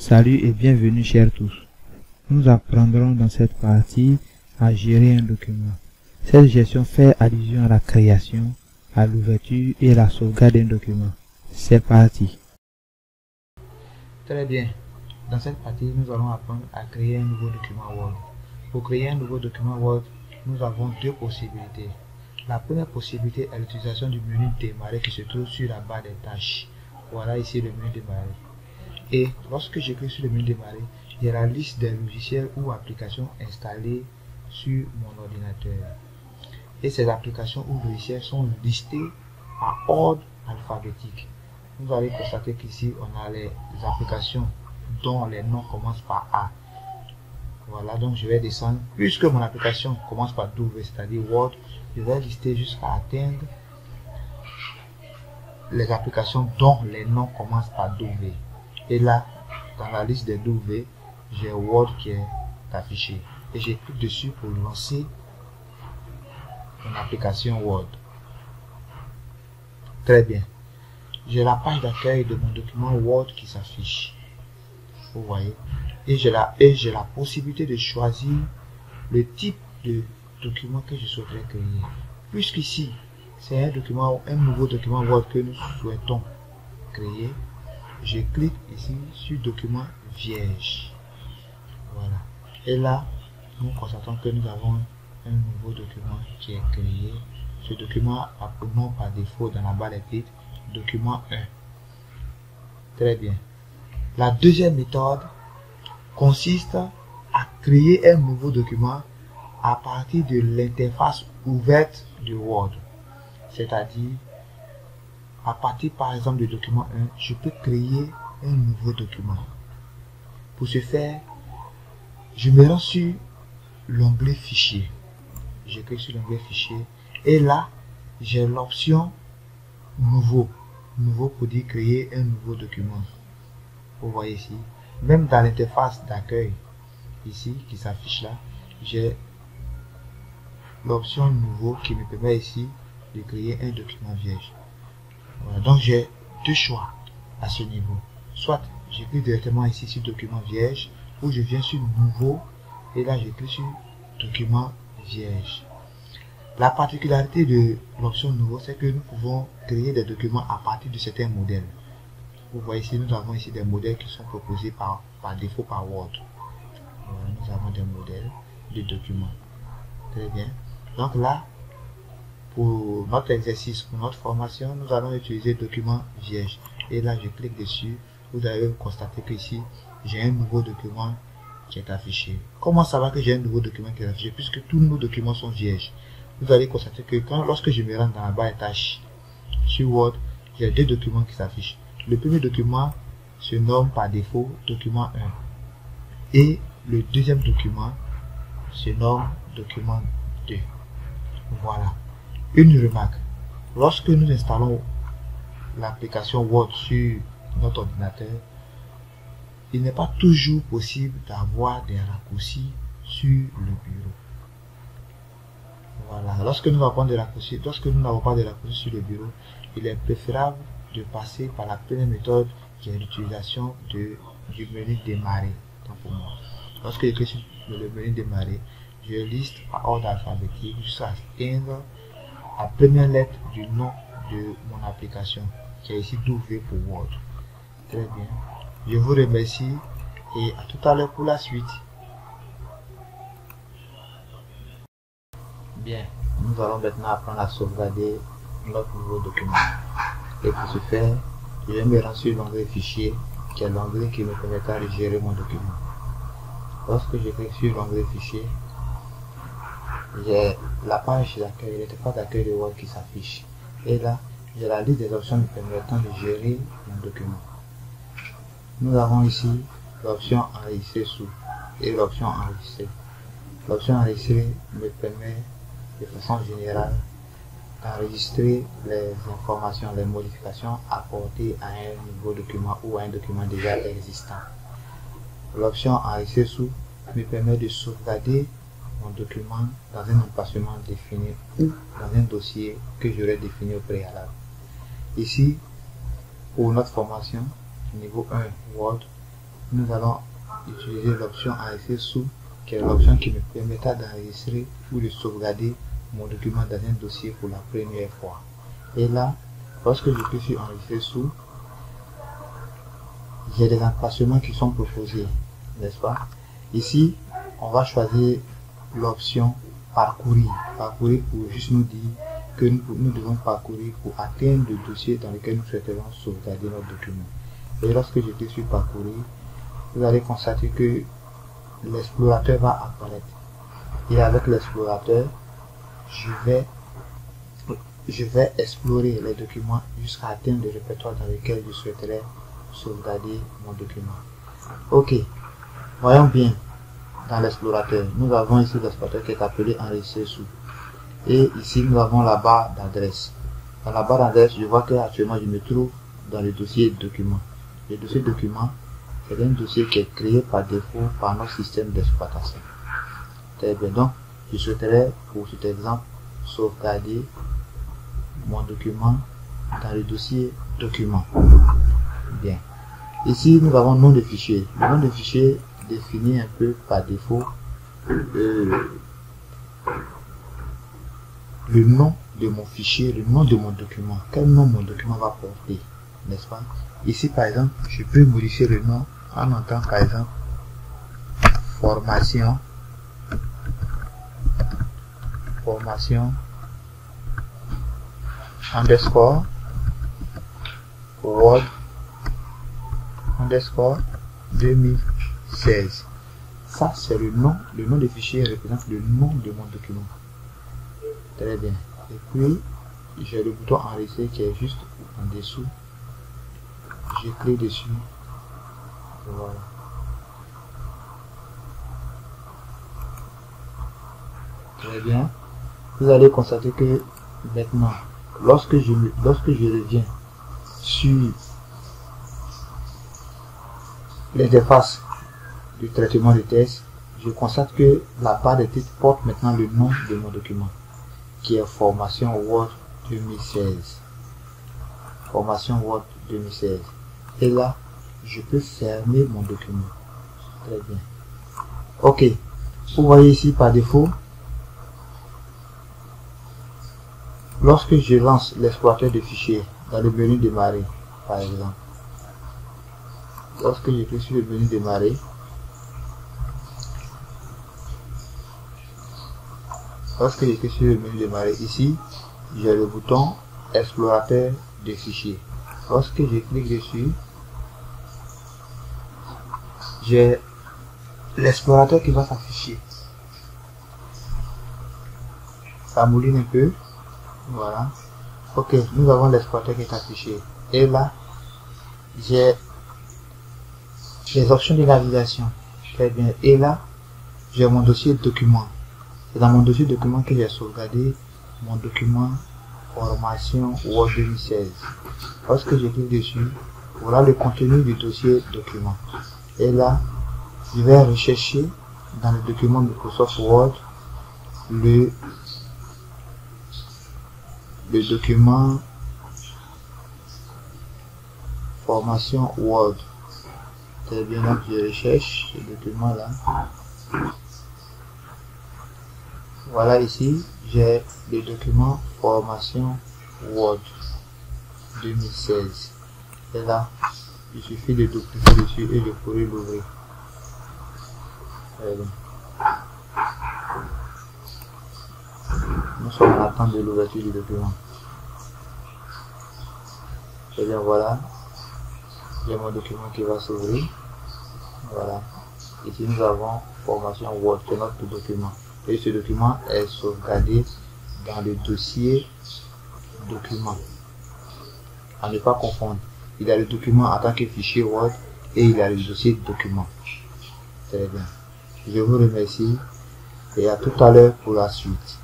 Salut et bienvenue chers tous. Nous apprendrons dans cette partie à gérer un document. Cette gestion fait allusion à la création, à l'ouverture et à la sauvegarde d'un document. C'est parti. Très bien. Dans cette partie, nous allons apprendre à créer un nouveau document Word. Pour créer un nouveau document Word, nous avons deux possibilités. La première possibilité est l'utilisation du menu démarrer qui se trouve sur la barre des tâches. Voilà ici le menu démarrer. Et lorsque je clique sur le menu démarrer, il y a la liste des logiciels ou applications installées sur mon ordinateur. Et ces applications ou logiciels sont listés par ordre alphabétique. Vous allez constater qu'ici on a les applications dont les noms commencent par A. Voilà, donc je vais descendre. Puisque mon application commence par W, c'est-à-dire Word, je vais lister jusqu'à atteindre les applications dont les noms commencent par W. Et là, dans la liste des W, j'ai Word qui est affiché. Et je clique dessus pour lancer mon application Word. Très bien. J'ai la page d'accueil de mon document Word qui s'affiche. Vous voyez. Et j'ai la possibilité de choisir le type de document que je souhaiterais créer. Puisqu'ici, c'est un nouveau document Word que nous souhaitons créer, je clique ici sur document vierge. Voilà. Et là, nous constatons que nous avons un nouveau document qui est créé. Ce document a pour nom par défaut dans la barre des titres document 1. Très bien. La deuxième méthode consiste à créer un nouveau document à partir de l'interface ouverte de Word. C'est-à-dire, à partir par exemple du document 1, je peux créer un nouveau document. Pour ce faire, je me rends sur l'onglet fichier. Je clique sur l'onglet fichier et là, j'ai l'option nouveau. Nouveau pour dire créer un nouveau document. Vous voyez ici, même dans l'interface d'accueil, ici, qui s'affiche là, j'ai l'option nouveau qui me permet ici de créer un document vierge. Voilà, donc j'ai deux choix à ce niveau. Soit je clique directement ici sur document vierge, ou je viens sur nouveau et là je clique sur document vierge. La particularité de l'option nouveau, c'est que nous pouvons créer des documents à partir de certains modèles. Vous voyez ici, nous avons ici des modèles qui sont proposés par défaut par Word. Voilà, nous avons des modèles de documents. Très bien. Donc là, pour notre exercice, pour notre formation, nous allons utiliser document vierge. Et là, je clique dessus. Vous allez constater que ici, j'ai un nouveau document qui est affiché. Comment savoir que j'ai un nouveau document qui est affiché? Puisque tous nos documents sont vierges. Vous allez constater que lorsque je me rends dans la barre des tâches sur Word, j'ai deux documents qui s'affichent. Le premier document se nomme par défaut document 1. Et le deuxième document se nomme document 2. Voilà. Une remarque. Lorsque nous installons l'application Word sur notre ordinateur, il n'est pas toujours possible d'avoir des raccourcis sur le bureau. Voilà. Lorsque nous n'avons pas de raccourcis sur le bureau, il est préférable de passer par la première méthode qui est l'utilisation du menu démarrer. Donc pour moi, lorsque je clique sur le menu démarrer, je liste par ordre alphabétique jusqu'à atteindre la première lettre du nom de mon application, qui est ici W pour Word. Très bien. Je vous remercie et à tout à l'heure pour la suite. Bien, nous allons maintenant apprendre à sauvegarder notre nouveau document. Et pour ce faire, je vais me rendre sur l'onglet fichier, qui est l'onglet qui me permettra de gérer mon document. Lorsque je clique sur l'onglet fichier, j'ai la page d'accueil, l'interface d'accueil de Word qui s'affiche. Et là, j'ai la liste des options me permettant de gérer mon document. Nous avons ici l'option enregistrer sous et l'option enregistrer. L'option enregistrer me permet de façon générale d'enregistrer les informations, les modifications apportées à un nouveau document ou à un document déjà existant. L'option enregistrer sous me permet de sauvegarder mon document dans un emplacement défini ou dans un dossier que j'aurais défini au préalable. Ici, pour notre formation, niveau 1 Word, nous allons utiliser l'option enregistrer sous, qui est l'option qui me permettra d'enregistrer ou de sauvegarder mon document dans un dossier pour la première fois. Et là, lorsque je clique sur enregistrer sous, j'ai des emplacements qui sont proposés, n'est-ce pas? Ici, on va choisir l'option parcourir. Parcourir pour juste nous dire que nous devons parcourir pour atteindre le dossier dans lequel nous souhaiterons sauvegarder notre document. Et lorsque je clique sur parcourir, vous allez constater que l'explorateur va apparaître. Et avec l'explorateur, je vais explorer les documents jusqu'à atteindre le répertoire dans lequel je souhaiterais sauvegarder mon document. Ok, voyons bien dans l'explorateur. Nous avons ici l'explorateur qui est appelé enregistrer sous. Et ici nous avons la barre d'adresse. Dans la barre d'adresse, je vois que actuellement je me trouve dans le dossier document. Le dossier document, c'est un dossier qui est créé par défaut par notre système d'exploitation. Très bien, donc je souhaiterais pour cet exemple sauvegarder mon document dans le dossier document. Bien. Ici, nous avons nom de fichier. Le nom de fichier définit un peu par défaut le nom de mon fichier, le nom de mon document. Quel nom mon document va porter, n'est-ce pas? Ici, par exemple, je peux modifier le nom en mettant, par exemple, formation underscore Word underscore 2016. Ça, c'est le nom du fichier représente le nom de mon document. Très bien. Et puis, j'ai le bouton enregistrer qui est juste en dessous. Je clique dessus. Voilà. Très bien. Vous allez constater que maintenant, lorsque je reviens sur l'interface du traitement de texte, je constate que la barre de titre porte maintenant le nom de mon document, qui est formation Word 2016. Formation Word 2016. Et là, je peux fermer mon document. Très bien. Ok. Vous voyez ici par défaut, lorsque je lance l'explorateur de fichiers dans le menu démarrer, par exemple, lorsque je clique sur le menu démarrer, ici, j'ai le bouton explorateur de fichiers. Lorsque je clique dessus, j'ai l'explorateur qui va s'afficher. Ça mouline un peu. Voilà. Ok, nous avons l'explorateur qui est affiché. Et là, j'ai les options de navigation. Très bien. Et là, j'ai mon dossier document. C'est dans mon dossier document que j'ai sauvegardé mon document formation Word 2016. Lorsque je clique dessus, voilà le contenu du dossier document. Et là, je vais rechercher dans le document Microsoft Word le document formation Word. Très bien, donc je recherche ce document là. Voilà, ici j'ai le document formation Word 2016. Et là, il suffit de cliquer dessus et je pourrai l'ouvrir. Nous sommes en attente de l'ouverture du document. Et bien voilà, j'ai mon document qui va s'ouvrir. Voilà. Ici nous avons formation Word, c'est notre document. Et ce document est sauvegardé dans le dossier document. À ne pas confondre. Il y a le document en tant que fichier Word et il y a le dossier document. Très bien. Je vous remercie et à tout à l'heure pour la suite.